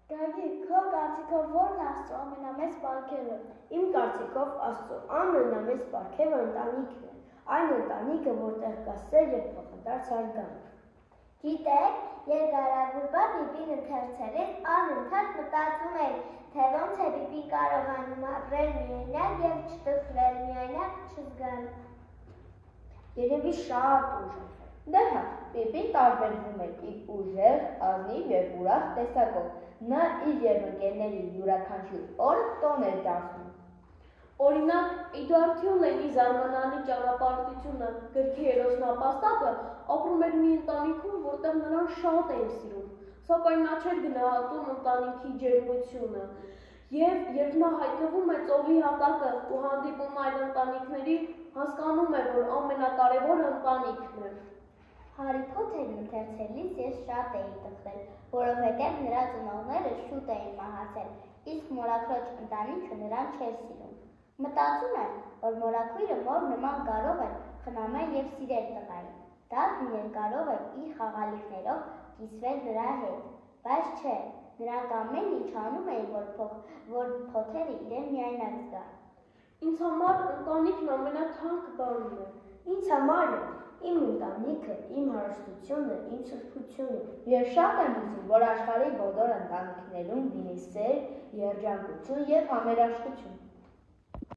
Գագիկ, քո կարծիքով ո՞րն է Աստծո ամենամեծ պարգևը։ Իմ կարծիքով Աստծո ամենամեծ պարգևը ընտանիքն է, այն ընտանիքը, որտեղ կա սեր և փոխադարձ հարգանք։ Գիտեք, երկարագուրբա Բիբին ընթերցելիս անընդհատ մտածում էի, թե ոնց է Բիբին կարողանում ապրել միայնակ և չտխրել, միայնակ չզգալ։ Երևի շատ ուժեղ է։ Դե հա, Բիբին տարբերվում է իր ուժեղ, ազնիվ և ուրախ տեսակով։ Նա իր և ընկերների յուրաքանչյուր օրը տոն էր դարձնում։ Օրինակ, Իդարթյոլենի զարմանալի ճանապարհորդությունը գրքի հերոսնապաստակը ապրում էր մի ընտանիքում, որտեղ նրան շատ էին սիրում, սակայն նա չէր գնահատում ընտանիքի ջերմությունը, և երբ նա հայտնվում է ծովի հատակը ու հանդիպում այլ ընտանիքների, հասկանում է, որ ամենակարևորը ընտանիքն է։ Հարի Փոթերն ընթերցելիս ես շատ էի տխրել, որովհետև նրա ծնողները շուտ էին մահացել, իսկ մորաքրոջ ընտանիքը նրան չէր սիրում։ Մտածում եմ, որ մորաքույրը մոր նման կարող էր խնամել և սիրել տղային, դա լինել կարող էր իր խաղալիքներով կիսվել նրա հետ, բայց չէ, նրանք ամեն ինչ անում էին, որ Փոթերը իրեն միայնակ զգա։ Ինձ համար ընտանիքն ամենաթանկ բանն է։ Ինձ համար է, իմ ընտանիքը, իմ հարստությունը, իմ սրբությունը։ Ես շատ եմ ուզում, որ աշխարհի բոլոր ընտանիքներում լինի սեր, երջանկություն և համերաշխություն։